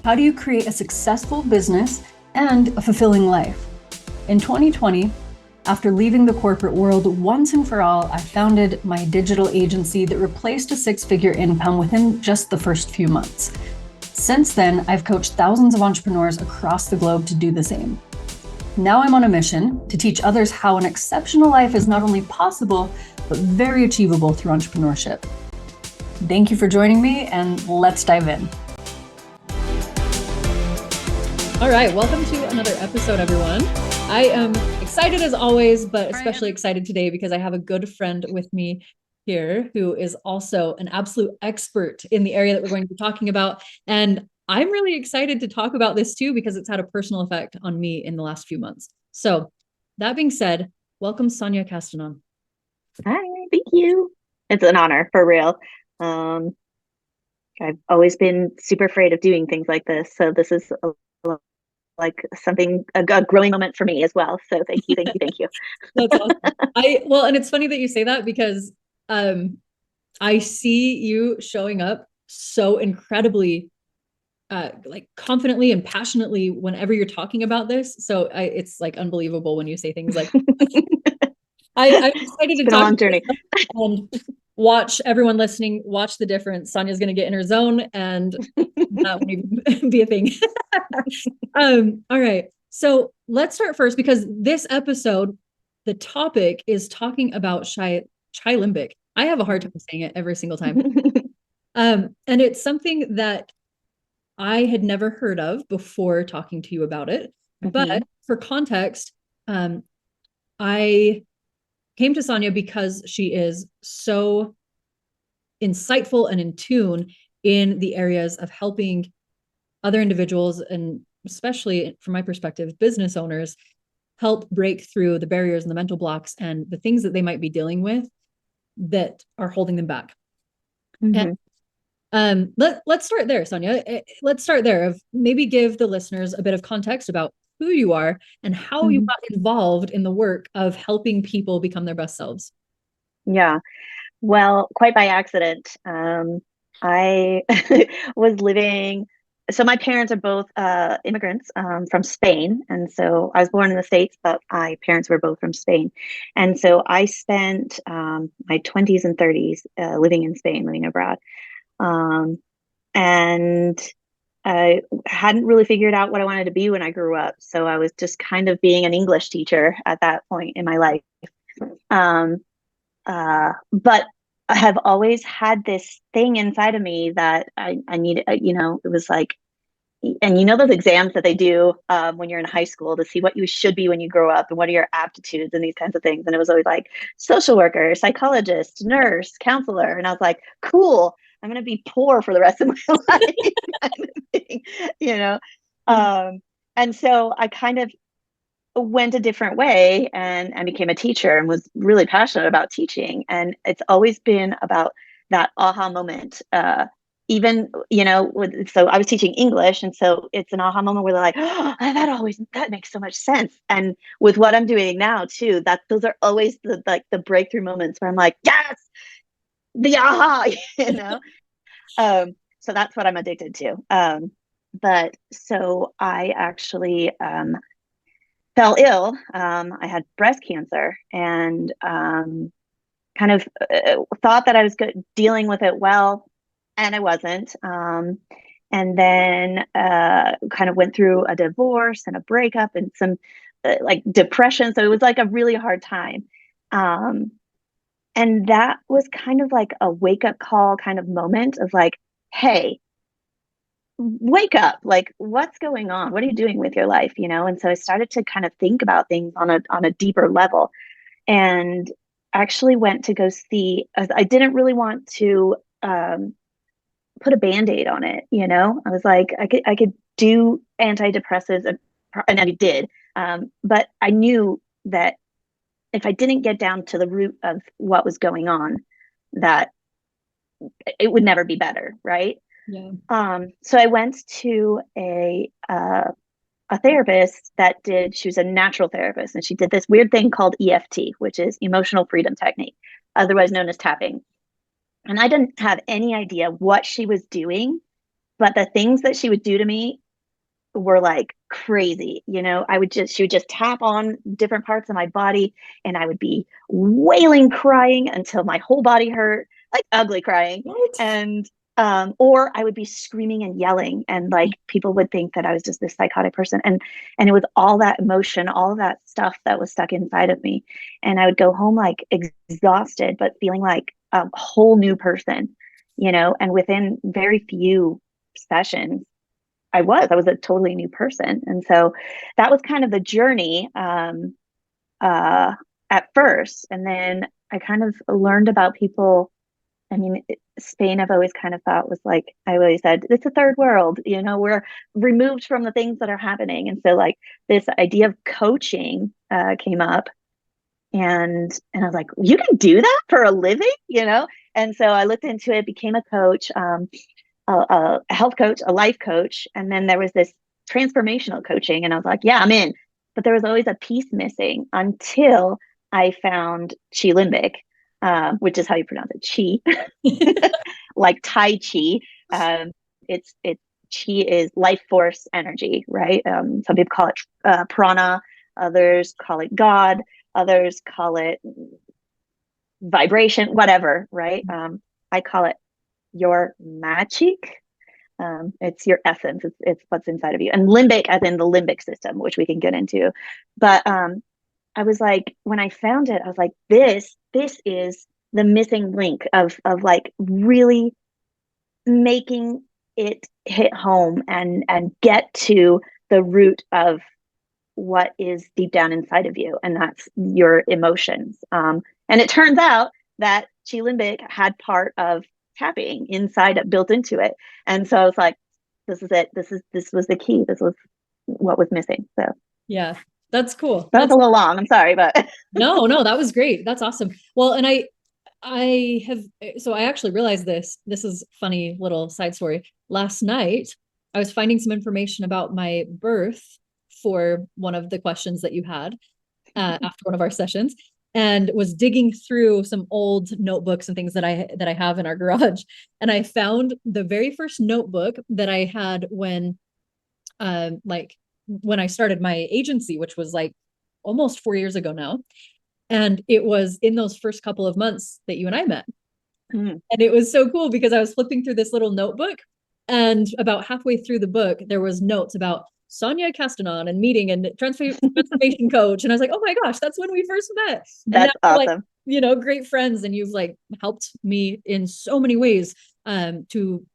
How do you create a successful business and a fulfilling life? In 2020, after leaving the corporate world once and for all, I founded my digital agency that replaced a six-figure income within just the first few months. Since then, I've coached thousands of entrepreneurs across the globe to do the same. Now I'm on a mission to teach others how an exceptional life is not only possible, but very achievable through entrepreneurship. Thank you for joining me, and let's dive in. All right, welcome to another episode, everyone. I am excited as always, but especially excited today because I have a good friend with me here who is also an absolute expert in the area that we're going to be talking about. And I'm really excited to talk about this too, because it's had a personal effect on me in the last few months. So that being said, welcome Sonia Castanon. Hi, thank you. It's an honor, for real. I've always been super afraid of doing things like this. So this is like something, a growing moment for me as well. So thank you. That's awesome. Well, and it's funny that you say that because I see you showing up so incredibly like confidently and passionately whenever you're talking about this. So it's like unbelievable when you say things like I'm excited to talk. A long journey. And watch everyone listening, watch the difference. Sonia's going to get in her zone and that won't even be a thing. All right. So let's start first because this episode, the topic is talking about QiLimbic. I have a hard time saying it every single time. And it's something that I had never heard of before talking to you about it. Mm-hmm. But for context, I came to Sonia because she is so insightful and in tune in the areas of helping other individuals, and especially from my perspective, business owners, help break through the barriers and the mental blocks and the things that they might be dealing with that are holding them back. Mm-hmm. And let's start there, Sonia. Let's start there. Of maybe give the listeners a bit of context about who you are and how you got involved in the work of helping people become their best selves. Yeah, well, quite by accident. I was living, so my parents are both immigrants from Spain. And so I was born in the States, but my parents were both from Spain. And so I spent my 20s and 30s living in Spain, living abroad. And I hadn't really figured out what I wanted to be when I grew up. So I was just kind of being an English teacher at that point in my life. But I have always had this thing inside of me that I needed, it was like, and those exams that they do when you're in high school to see what you should be when you grow up and what are your aptitudes and these kinds of things. And it was always like social worker, psychologist, nurse, counselor. And I was like, cool. I'm going to be poor for the rest of my life, kind of thing, and so I kind of went a different way and became a teacher and was really passionate about teaching. And it's always been about that aha moment. So I was teaching English. And so it's an aha moment where they're like, oh, that makes so much sense. And with what I'm doing now too, those are always the breakthrough moments where I'm like, yes, the aha, so that's what I'm addicted to. But so I actually fell ill. I had breast cancer and kind of thought that I was dealing with it well, and I wasn't. And then kind of went through a divorce and a breakup and some like depression. So it was like a really hard time. And that was kind of like a wake up call kind of moment of like, hey, wake up, like what's going on? What are you doing with your life? And so I started to kind of think about things on a deeper level, and actually went to go see, I didn't really want to put a Band-Aid on it. I was like, I could do antidepressants and I did. But I knew that if I didn't get down to the root of what was going on, that it would never be better. Right. Yeah. So I went to a therapist she was a natural therapist, and she did this weird thing called EFT, which is emotional freedom technique, otherwise known as tapping. And I didn't have any idea what she was doing, but the things that she would do to me were like crazy. She would just tap on different parts of my body, and I would be wailing, crying until my whole body hurt, like ugly crying. What? And or I would be screaming and yelling, and like people would think that I was just this psychotic person. And it was all that emotion, all of that stuff that was stuck inside of me. And I would go home like exhausted, but feeling like a whole new person, and within very few sessions, I was a totally new person. And so that was kind of the journey at first. And then I kind of learned about people. I mean, Spain, I've always kind of thought was like, I always said, it's a third world, we're removed from the things that are happening. And so like this idea of coaching came up, and I was like, you can do that for a living, And so I looked into it, became a coach, a health coach, a life coach. And then there was this transformational coaching, and I was like, yeah, I'm in. But there was always a piece missing until I found QiLimbic, which is how you pronounce it, chi, like Tai Chi. It's Chi is life force energy, right? Some people call it prana, others call it God, others call it vibration, whatever, right? I call it your MaQic. It's your essence. It's what's inside of you. And limbic, as in the limbic system, which we can get into. But I was like, when I found it, I was like, this is the missing link of like really making it hit home and get to the root of what is deep down inside of you, and that's your emotions. And it turns out that QiLimbic had part of tapping inside it, built into it. And so I was like, this is it. This was the key. This was what was missing. So Yeah, that's cool. That was a little long. I'm sorry, but no, that was great. That's awesome. Well, and I actually realized this. This is funny little side story. Last night, I was finding some information about my birth for one of the questions that you had after one of our sessions, and was digging through some old notebooks and things that I have in our garage. And I found the very first notebook that I had when I started my agency, which was like almost 4 years ago now. And it was in those first couple of months that you and I met. And it was so cool because I was flipping through this little notebook, and about halfway through the book, there was notes about Sonia Castanon and meeting and transformation coach. And I was like, oh my gosh, that's when we first met. And that's awesome. Like, great friends. And you've like helped me in so many ways to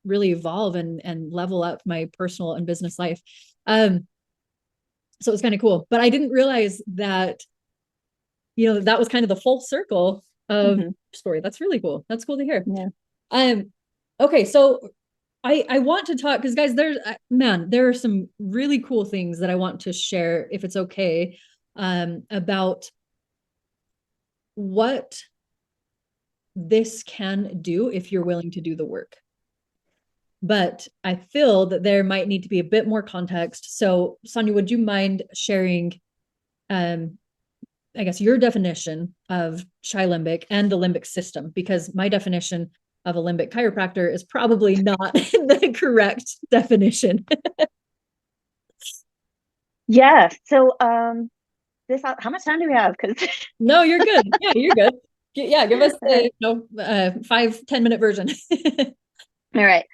really evolve and level up my personal and business life. So it was kind of cool, but I didn't realize that, that was kind of the full circle of story. That's really cool. That's cool to hear. Yeah. Okay. So I want to talk, because guys, there are some really cool things that I want to share, if it's okay, about what this can do if you're willing to do the work. But I feel that there might need to be a bit more context. So Sonia, would you mind sharing, I guess, your definition of QiLimbic and the limbic system? Because my definition of a limbic chiropractor is probably not the correct definition. Yeah. So how much time do we have? Because no, you're good. Yeah, you're good. Yeah, give us a 5-10 minute version. All right.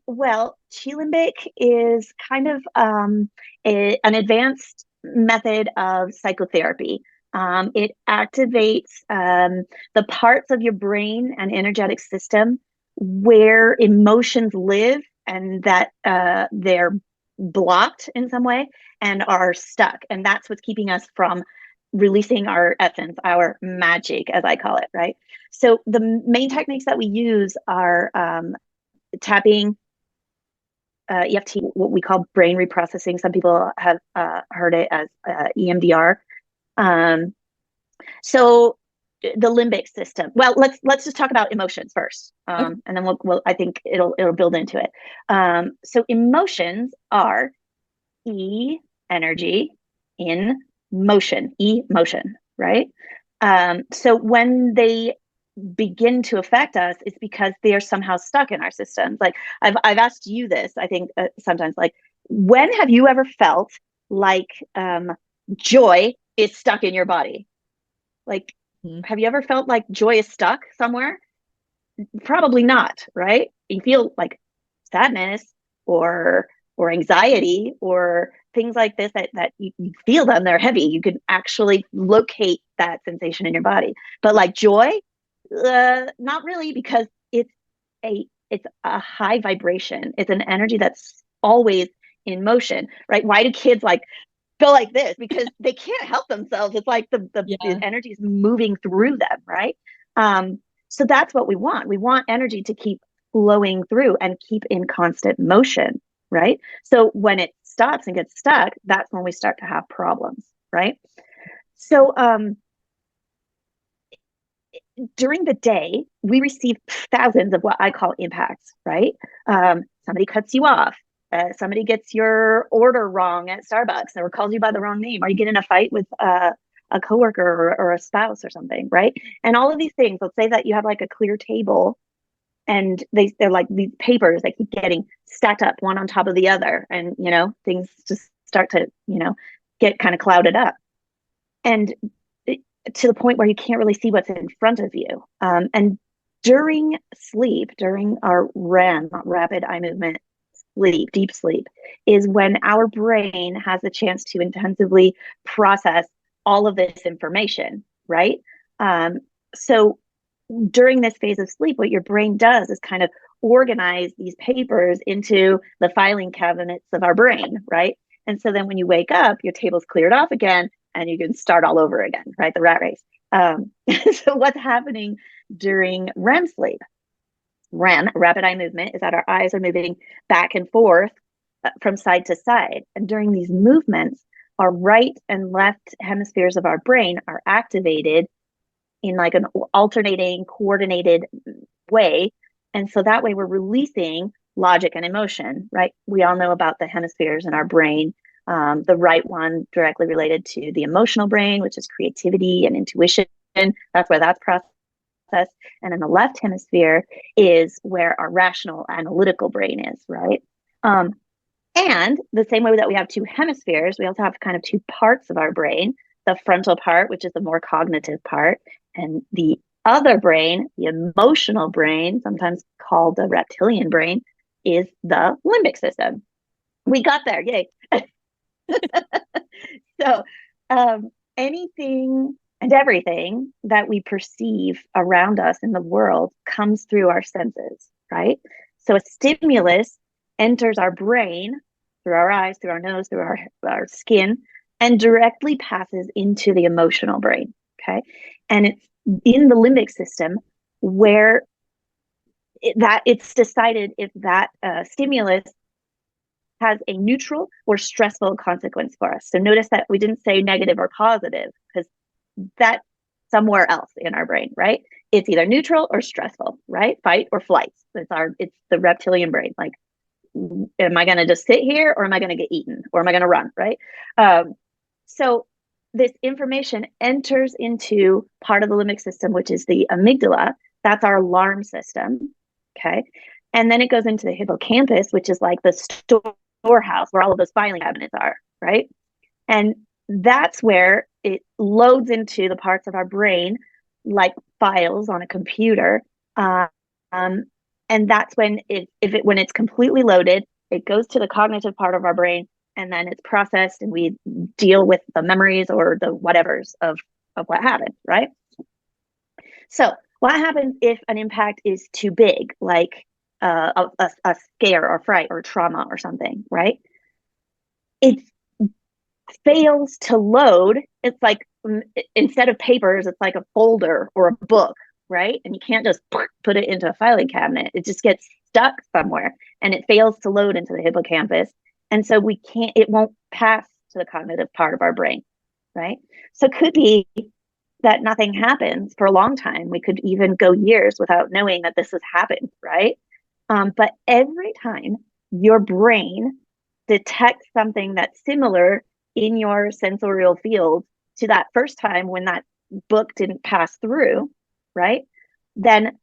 Well, QiLimbic is kind of an advanced method of psychotherapy. It activates the parts of your brain and energetic system where emotions live, and that they're blocked in some way and are stuck. And that's what's keeping us from releasing our essence, our MaQic, as I call it, right? So the main techniques that we use are tapping, EFT, what we call brain reprocessing. Some people have heard it as EMDR. So the limbic system. Well, let's just talk about emotions first, and then we'll I think it'll build into it. So emotions are energy in motion, emotion, right? So when they begin to affect us is because they are somehow stuck in our systems. Like I've asked you this, I think sometimes, like, when have you ever felt like joy is stuck in your body? Like, have you ever felt like joy is stuck somewhere? Probably not, right? You feel like sadness or anxiety or things like this that you feel them, they're heavy. You can actually locate that sensation in your body. But like joy, not really, because it's a high vibration. It's an energy that's always in motion, right? Why do kids like go like this? Because they can't help themselves. It's like the energy is moving through them, right? So that's what we want. We want energy to keep flowing through and keep in constant motion, right? So when it stops and gets stuck, that's when we start to have problems, right? So during the day, we receive thousands of what I call impacts, right? Somebody cuts you off. Somebody gets your order wrong at Starbucks or calls you by the wrong name, or you get in a fight with a coworker or a spouse or something, right? And all of these things, let's say that you have like a clear table and they're like these papers that keep getting stacked up one on top of the other. And, things just start to, get kind of clouded up. And to the point where you can't really see what's in front of you. And during sleep, during our REM, rapid eye movement sleep, deep sleep, is when our brain has a chance to intensively process all of this information, right? So during this phase of sleep, what your brain does is kind of organize these papers into the filing cabinets of our brain, right? And so then when you wake up, your table's cleared off again, and you can start all over again, right? The rat race. So what's happening during REM sleep? REM, rapid eye movement, is that our eyes are moving back and forth from side to side. And during these movements, our right and left hemispheres of our brain are activated in like an alternating, coordinated way. And so that way we're releasing logic and emotion, right? We all know about the hemispheres in our brain. The right one directly related to the emotional brain, which is creativity and intuition. That's where that's processed. And then the left hemisphere is where our rational analytical brain is, right? And the same way that we have two hemispheres, we also have kind of two parts of our brain, the frontal part, which is the more cognitive part, and the other brain, the emotional brain, sometimes called the reptilian brain, is the limbic system. We got there, yay. So anything and everything that we perceive around us in the world comes through our senses, right? So a stimulus enters our brain through our eyes, through our nose, through our skin, and directly passes into the emotional brain, okay? And it's in the limbic system where it's decided if that stimulus has a neutral or stressful consequence for us. So notice that we didn't say negative or positive, because that's somewhere else in our brain, right? It's either neutral or stressful, right? Fight or flight. It's the reptilian brain. Like, am I going to just sit here, or am I going to get eaten, or am I going to run, right? So this information enters into part of the limbic system, which is the amygdala. That's our alarm system, okay? And then it goes into the hippocampus, which is like the storehouse where all of those filing cabinets are, right? And that's where it loads into the parts of our brain like files on a computer. And that's when when it's completely loaded, it goes to the cognitive part of our brain, and then it's processed, and we deal with the memories or the whatevers of what happened, right? So what happens if an impact is too big, like a scare or fright or trauma or something, right? It fails to load. It's like, instead of papers, it's like a folder or a book, right? And you can't just put it into a filing cabinet. It just gets stuck somewhere, and it fails to load into the hippocampus. And so it won't pass to the cognitive part of our brain, right? So it could be that nothing happens for a long time. We could even go years without knowing that this has happened, right? But every time your brain detects something that's similar in your sensorial field to that first time when that book didn't pass through, right? then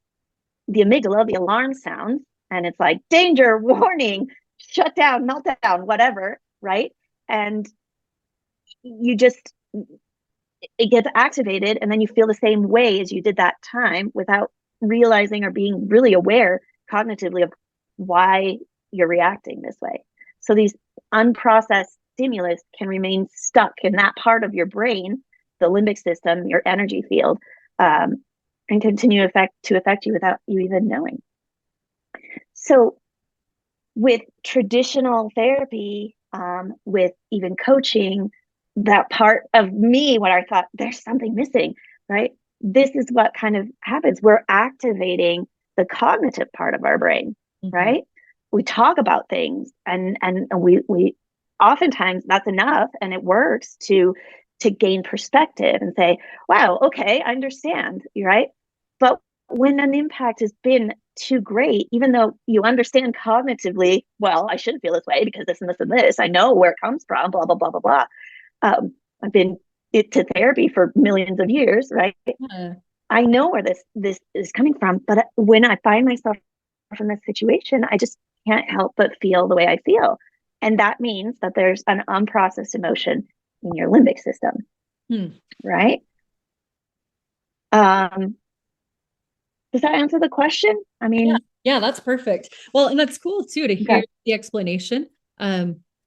the amygdala, the alarm sounds, and it's like danger, warning, shut down, meltdown, whatever, right? And you just, it gets activated, and then you feel the same way as you did that time without realizing or being really aware cognitively of why you're reacting this way. So these unprocessed stimulus can remain stuck in that part of your brain, the limbic system, your energy field, and continue to affect you without you even knowing. So with traditional therapy, with even coaching, that part of me where I thought there's something missing, right? This is what kind of happens. We're activating the cognitive part of our brain, right? We talk about things, and we oftentimes that's enough, and it works to gain perspective and say, wow, okay, I understand, right? But when an impact has been too great, even though you understand cognitively, well, I shouldn't feel this way because this and this and this, I know where it comes from, blah, blah, blah, blah, blah. I've been to therapy for millions of years, right? Yeah. I know where this is coming from, but when I find myself in this situation, I just can't help but feel the way I feel. And that means that there's an unprocessed emotion in your limbic system, right? Does that answer the question? I mean, yeah, that's perfect. Well, and that's cool too to hear the explanation,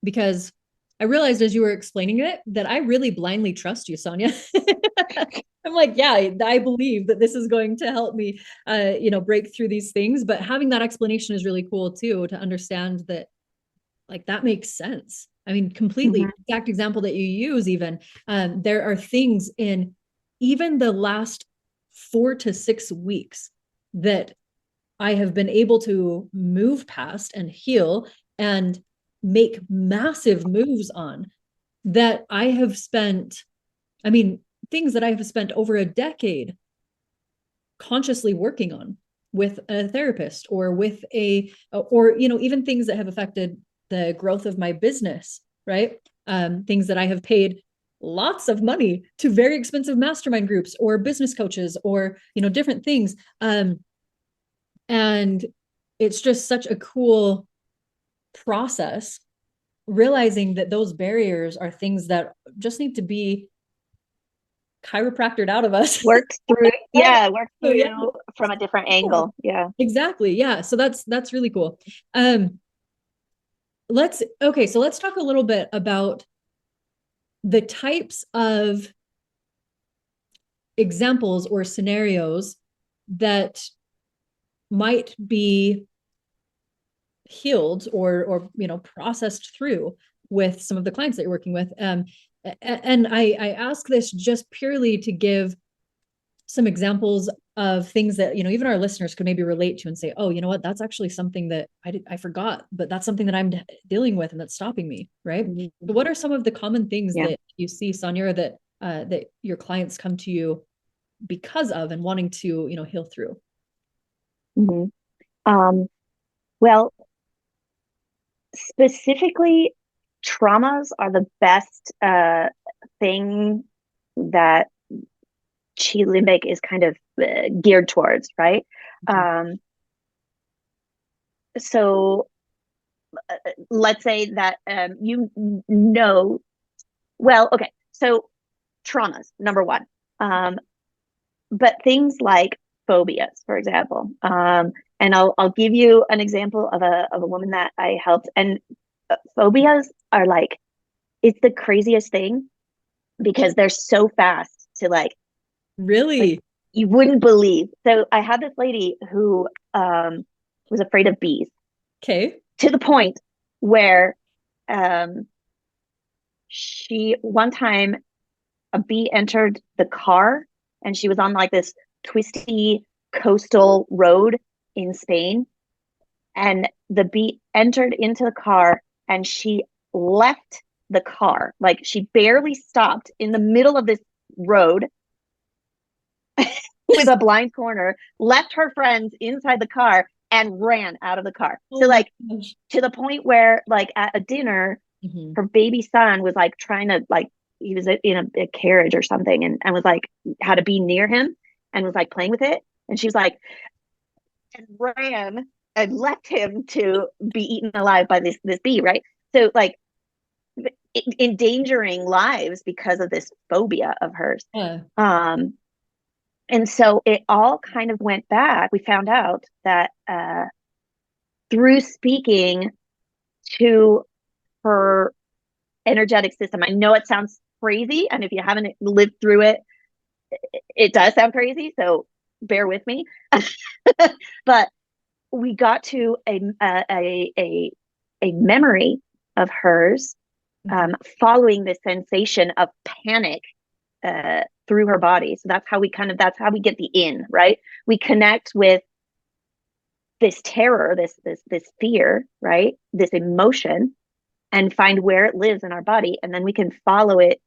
because I realized as you were explaining it that I really blindly trust you, Sonia. I'm like, yeah, I believe that this is going to help me, break through these things. But having that explanation is really cool too, to understand that, like, that makes sense. I mean, completely exact example that you use, even, there are things in even the last 4 to 6 weeks that I have been able to move past and heal and make massive moves on, that I have spent, I mean, things that I have spent over a decade consciously working on with a therapist, or with even things that have affected the growth of my business, right? Things that I have paid lots of money to very expensive mastermind groups or business coaches, or, different things. And it's just such a cool process, realizing that those barriers are things that just need to be chiropractored out of us. Worked through from a different angle. Yeah. Exactly. Yeah. So that's really cool. Let's talk a little bit about the types of examples or scenarios that might be healed or processed through with some of the clients that you're working with. And I ask this just purely to give some examples of things that, even our listeners could maybe relate to and say, oh, you know what, that's actually something that I forgot, but that's something that I'm dealing with and that's stopping me, right? So what are some of the common things that you see, Sonia, that that your clients come to you because of and wanting to, heal through? Well, specifically, traumas are the best thing that QiLimbic is kind of geared towards, right? So let's say that so traumas, number one, but things like phobias, for example, and I'll give you an example of a woman that I helped, and phobias are like, it's the craziest thing because they're so fast to really, you wouldn't believe. So I had this lady who was afraid of bees. Okay. To the point where she, one time, a bee entered the car, and she was on this twisty coastal road in Spain, and the bee entered into the car, and she left the car. She barely stopped in the middle of this road with a blind corner, left her friends inside the car, and ran out of the car. So to the point where at a dinner, her baby son was trying to he was in a carriage or something, and was had to be near him, and was playing with it, And she was like, and ran and left him to be eaten alive by this bee, right? So like endangering lives because of this phobia of hers. Yeah. And so it all kind of went back. We found out that through speaking to her energetic system. I know it sounds crazy, and if you haven't lived through it, it does sound crazy. So bear with me. But we got to a memory of hers following this sensation of panic through her body. So that's how we get the in, right? We connect with this terror, this fear, right? This emotion, and find where it lives in our body, and then we can follow it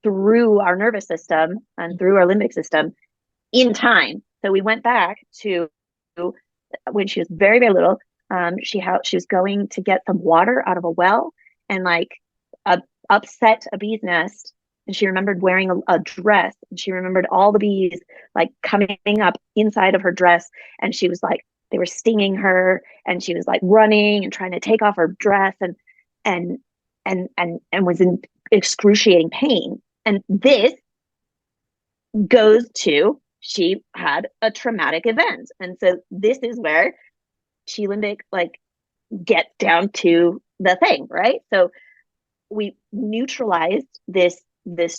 through our nervous system and through our limbic system in time. So we went back to when she was very, very little. She was going to get some water out of a well, and like upset a bee's nest, and she remembered wearing a dress, and she remembered all the bees like coming up inside of her dress, and she was like, they were stinging her, and she was like running and trying to take off her dress, and was in excruciating pain. And this goes to, she had a traumatic event. And so this is where QiLimbic like gets down to the thing, right? So we neutralized this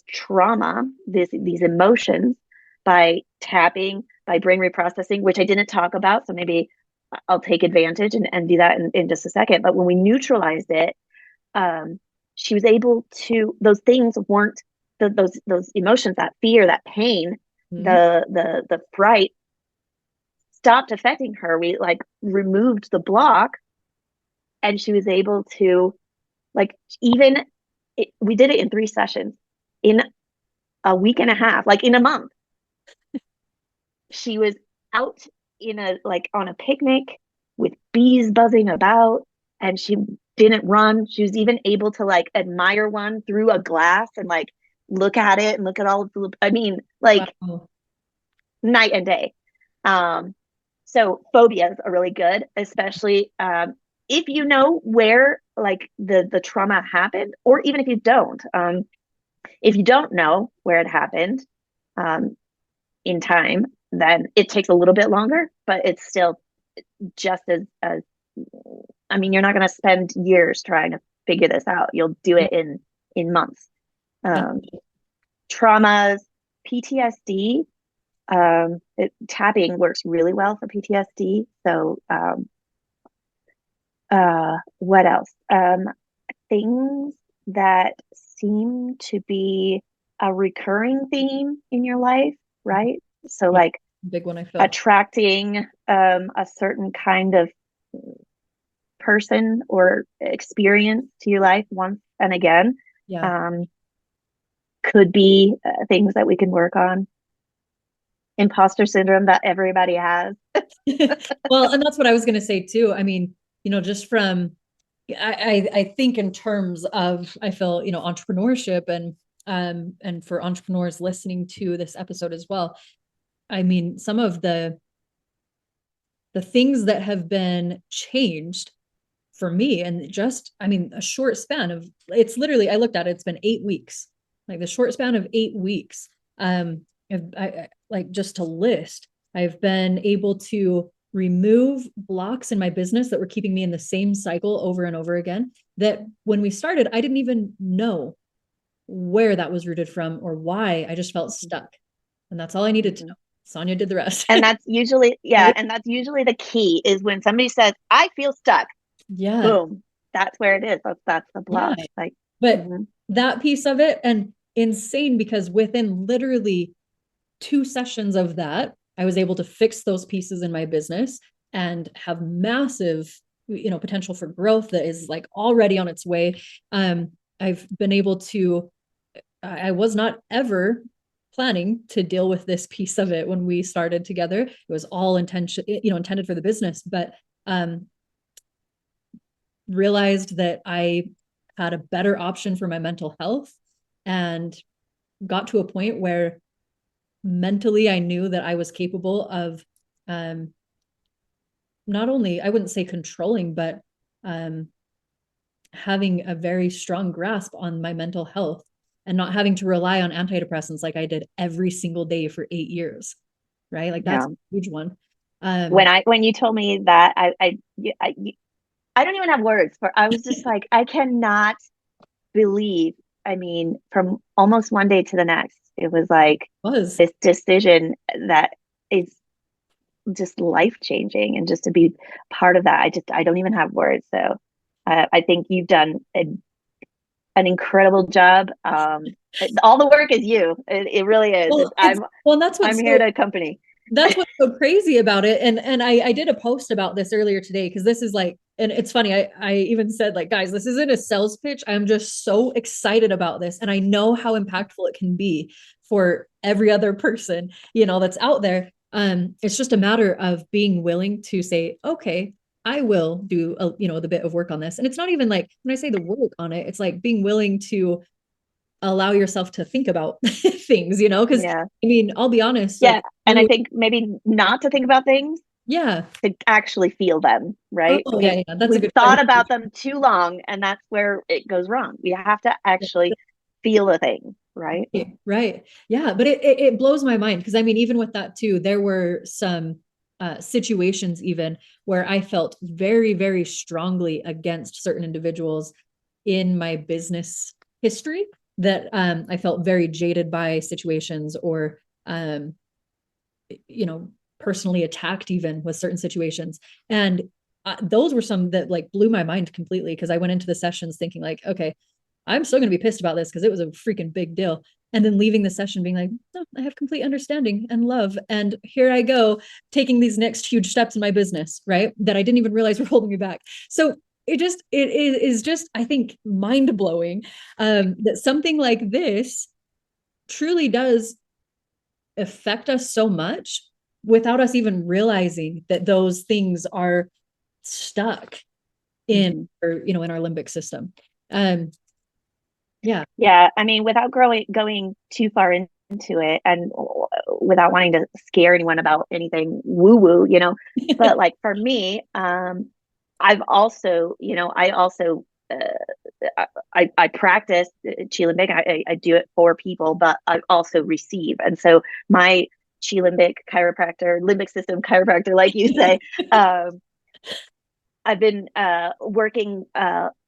trauma, these emotions by tapping, by brain reprocessing, which I didn't talk about. So maybe I'll take advantage and do that in just a second. But when we neutralized it, she was able to, those things weren't those emotions, that fear, that pain, the fright stopped affecting her. We like removed the block, and she was able to like we did it in 3 sessions in a week and a half, like in a month. She was out on a picnic with bees buzzing about, and she didn't run. She was even able to like admire one through a glass and like look at it and look at all of the, I mean, like Wow. night and day. So phobias are really good, especially if you know where like the trauma happened, or even if you don't. If you don't know where it happened in time, then it takes a little bit longer, but it's still just as I mean, you're not going to spend years trying to figure this out. You'll do it in months. Traumas, PTSD, tapping works really well for PTSD. So what else? Things that seem to be a recurring theme in your life, right? So like big one, I feel. Attracting a certain kind of person or experience to your life once and again. Could be things that we can work on. Imposter syndrome that everybody has. Well, and that's what I was going to say too. I mean, just from, I think in terms of, I feel, entrepreneurship and for entrepreneurs listening to this episode as well. I mean, some of the things that have been changed for me, and just, I mean, a short span of, it's literally, I looked at it, it's been 8 weeks, like the short span of 8 weeks. I like, just to list, I've been able to remove blocks in my business that were keeping me in the same cycle over and over again, that when we started, I didn't even know where that was rooted from or why. I just felt stuck. And that's all I needed to know. Sonia did the rest. And that's usually, and that's usually the key, is when somebody says, I feel stuck. Yeah. Boom. That's where it is. That's the block. Yeah. Like, but that piece of it, and insane, because within literally 2 sessions of that, I was able to fix those pieces in my business and have massive, potential for growth that is like already on its way. I've been able to, I was not ever planning to deal with this piece of it when we started together. It was all intended for the business, but realized that I had a better option for my mental health, and got to a point where mentally I knew that I was capable of not only, I wouldn't say controlling, but having a very strong grasp on my mental health and not having to rely on antidepressants like I did every single day for 8 years. Right. Like that's Yeah. a huge one. When you told me that, I don't even have words for, I was just like, I cannot believe, I mean, from almost one day to the next, it was like this decision that is just life changing, and just to be part of that, I don't even have words. So I think you've done an incredible job. All the work is you. It really is. That's I'm here to accompany. That's what's so crazy about it. And I did a post about this earlier today, because this is like, and it's funny, I even said, like, guys, this isn't a sales pitch. I'm just so excited about this. And I know how impactful it can be for every other person, that's out there. It's just a matter of being willing to say, okay, I will do the bit of work on this. And it's not even like, when I say the work on it, it's like being willing to allow yourself to think about things, because Yeah. I mean, I'll be honest. Yeah. And I think maybe not to think about things, yeah, to actually feel them, right? oh yeah, that's a We've good thought about them too long, and that's where it goes wrong. We have to actually feel a thing, right? Right. Yeah, but it blows my mind, because I mean, even with that too, there were some situations even where I felt very, very strongly against certain individuals in my business history, that I felt very jaded by situations, or personally attacked even with certain situations. And those were some that like blew my mind completely, because I went into the sessions thinking like, okay, I'm still going to be pissed about this because it was a freaking big deal. And then leaving the session being like, no, I have complete understanding and love. And here I go, taking these next huge steps in my business, right? That I didn't even realize were holding me back. So it is just, I think, mind blowing that something like this truly does affect us so much without us even realizing that those things are stuck in, in our limbic system. Yeah. Yeah. I mean, without going too far into it, and without wanting to scare anyone about anything woo woo, but like for me, I've also, I practice QiLimbic. I do it for people, but I also receive. And so my QiLimbic chiropractor, limbic system chiropractor, like you say, I've been working,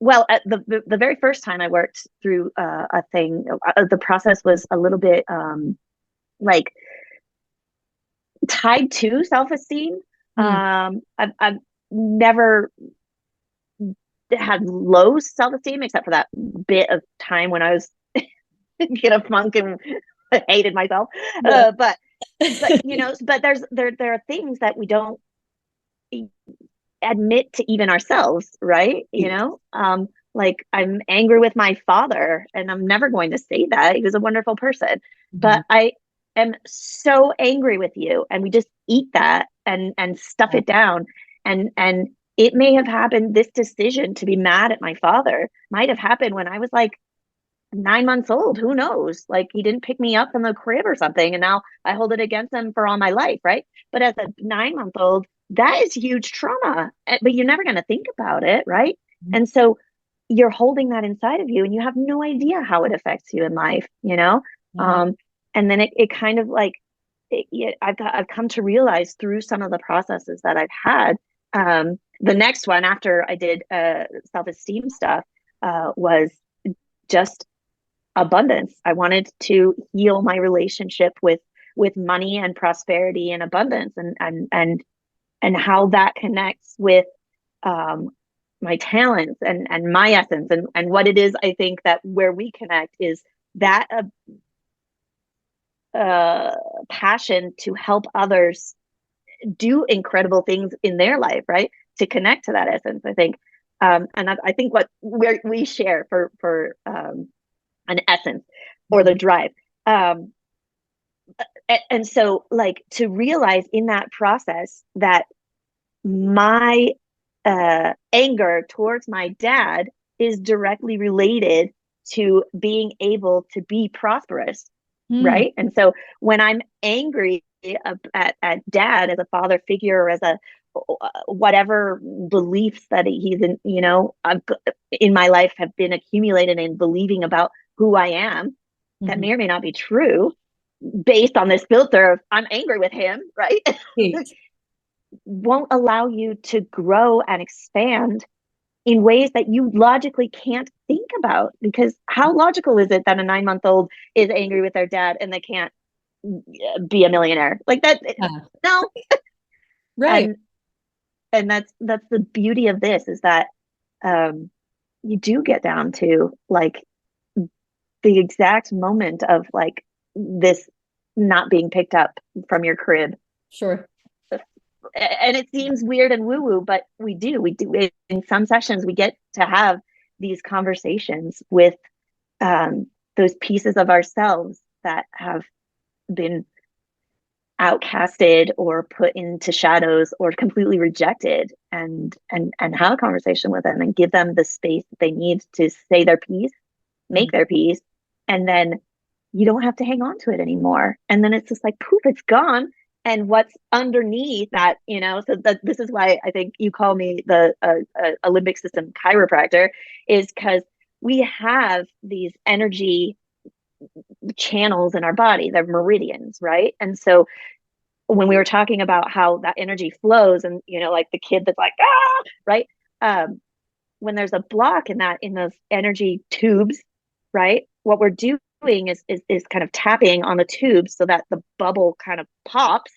well, at the very first time I worked through a thing, the process was a little bit like tied to self-esteem. I've never had low self-esteem, except for that bit of time when I was in a funk and hated myself. Yeah. But but there are things that we don't admit to even ourselves, right? Like I'm angry with my father, and I'm never going to say that. He was a wonderful person, but I am so angry with you, and we just eat that and stuff it down. And it may have happened, this decision to be mad at my father might have happened when I was like 9 months old. Who knows? Like he didn't pick me up from the crib or something, and now I hold it against him for all my life, right? But as a 9 month old, that is huge trauma, but you're never going to think about it, right? And so you're holding that inside of you, and you have no idea how it affects you in life, and then it kind of like I've come to realize through some of the processes that I've had. The next one after I did self-esteem stuff was just abundance. I wanted to heal my relationship with money and prosperity and abundance, and how that connects with my talents and my essence, and what it is. I think that where we connect is that passion to help others do incredible things in their life, right? To connect to that essence, I think. And I think what we share for an essence or the drive. And so like to realize in that process that my anger towards my dad is directly related to being able to be prosperous Mm. right? And so when I'm angry at dad as a father figure, or as a whatever beliefs that he's in, in my life have been accumulated in believing about who I am, that Mhm. may or may not be true, based on this filter of I'm angry with him, right? Great. Won't allow you to grow and expand in ways that you logically can't think about. Because how logical is it that a 9-month-old is angry with their dad and they can't be a millionaire like that? Yeah. No. Right. And that's the beauty of this, is that um you do get down to like the exact moment of like this not being picked up from your crib. Sure. And it seems weird and woo woo, but we do in some sessions. We get to have these conversations with those pieces of ourselves that have been outcasted or put into shadows or completely rejected, and have a conversation with them and give them the space that they need to say their piece, make Mhm. their piece, and then you don't have to hang on to it anymore. And then it's just like poof, it's gone. And what's underneath that, so that this is why I think you call me the limbic system chiropractor, is because we have these energy channels in our body, they're meridians, right? And so when we were talking about how that energy flows, and like the kid that's like right, um when there's a block in those energy tubes, right, what we're doing is kind of tapping on the tubes so that the bubble kind of pops,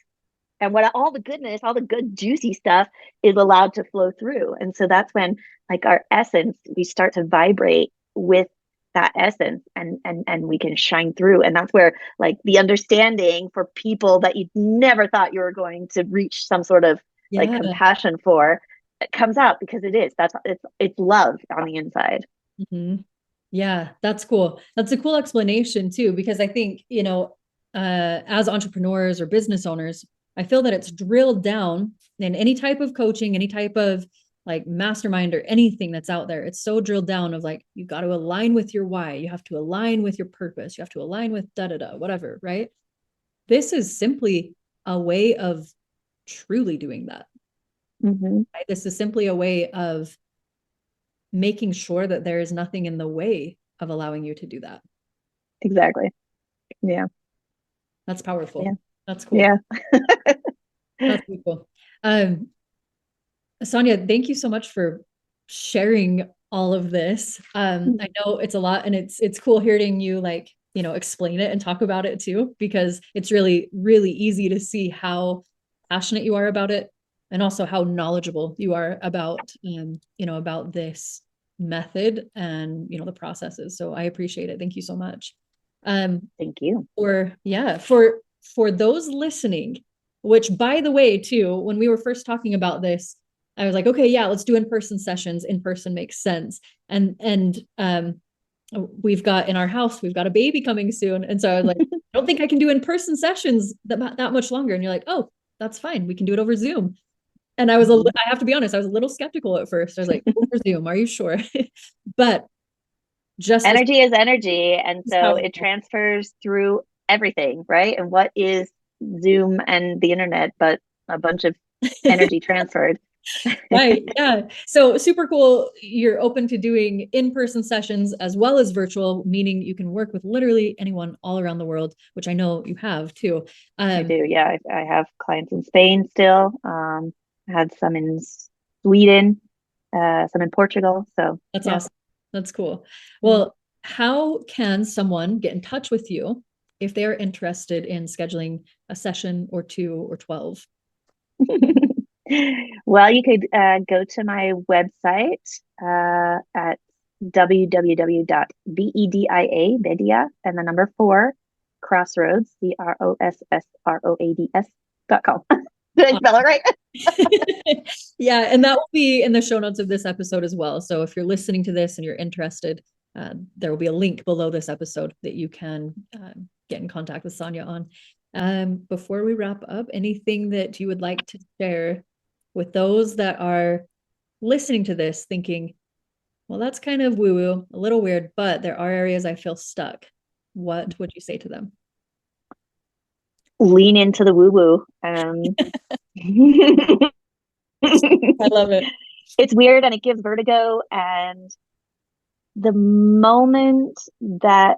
and what all the goodness, all the good juicy stuff is allowed to flow through. And so that's when, like, our essence, we start to vibrate with that essence, and we can shine through. And that's where, like, the understanding for people that you never thought you were going to reach some sort of like Yeah. compassion for, it comes out, because it's love on the inside. Mhm. Yeah, that's cool. That's a cool explanation too, because I think, as entrepreneurs or business owners, I feel that it's drilled down in any type of coaching, any type of like mastermind or anything that's out there. It's so drilled down of like, you got to align with your why. You have to align with your purpose. You have to align with da da da, whatever, right? This is simply a way of truly doing that. Mm-hmm. Right? This is simply a way of making sure that there is nothing in the way of allowing you to do that. Exactly. Yeah. That's Yeah. powerful. That's cool. Yeah. That's really cool. Um, Sonia, thank you so much for sharing all of this. I know it's a lot, and it's cool hearing you like, explain it and talk about it too, because it's really, really easy to see how passionate you are about it, and also how knowledgeable you are about this method and the processes. So I appreciate it. Thank you so much. Thank you. For those listening, which by the way, too, when we were first talking about this, I was like, okay, yeah, let's do in-person sessions. In-person makes sense. And we've got in our house, we've got a baby coming soon. And so I was like, I don't think I can do in-person sessions that much longer. And you're like, oh, that's fine. We can do it over Zoom. And I have to be honest, I was a little skeptical at first. I was like, over Zoom, are you sure? But just as Energy is energy, and so it powerful. transfers through everything, right? And what is Zoom and the internet but a bunch of energy transferred? Right. Yeah. So super cool. You're open to doing in-person sessions as well as virtual, meaning you can work with literally anyone all around the world, which I know you have too. I do, yeah. I have clients in Spain still. I had some in Sweden, some in Portugal. So That's yeah. awesome. That's cool. Well, how can someone get in touch with you if they are interested in scheduling a session or 2 or 12? Well, you could go to my website at www.bedia, Bedia, and the number 4, crossroads, crossroads.com. Did I spell it right? Yeah, and that will be in the show notes of this episode as well. So if you're listening to this and you're interested, there will be a link below this episode that you can get in contact with Sonia on. Before we wrap up, anything that you would like to share with those that are listening to this thinking, well, that's kind of woo-woo, a little weird, but there are areas I feel stuck. What would you say to them? lean into the woo-woo. I love it. It's weird and it gives vertigo. And the moment that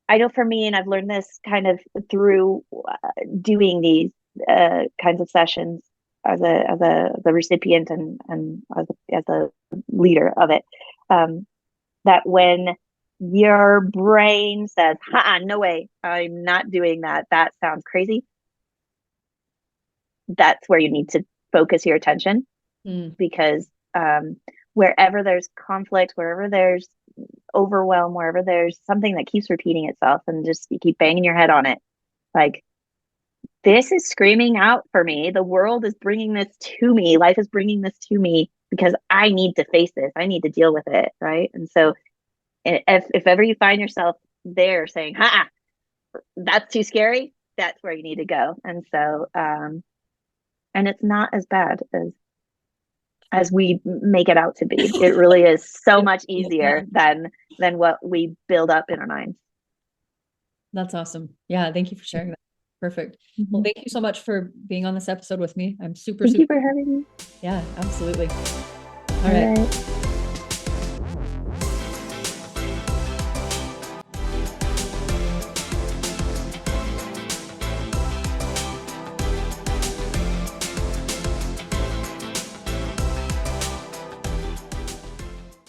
I know for me, and I've learned this kind of through doing these kinds of sessions as a recipient and as a leader of it, that when your brain says, no way, I'm not doing that. That sounds crazy. That's where you need to focus your attention, because wherever there's conflict, wherever there's overwhelm, wherever there's something that keeps repeating itself and just you keep banging your head on it, like, this is screaming out for me. The world is bringing this to me. Life is bringing this to me because I need to face this. I need to deal with it. Right. And so if ever you find yourself there saying, that's too scary, that's where you need to go. And so, and it's not as bad as we make it out to be. It really is so much easier than what we build up in our minds. That's awesome. Yeah. Thank you for sharing that. Perfect. Well, thank you so much for being on this episode with me. I'm super, Thank you for having me. Yeah, absolutely. All right.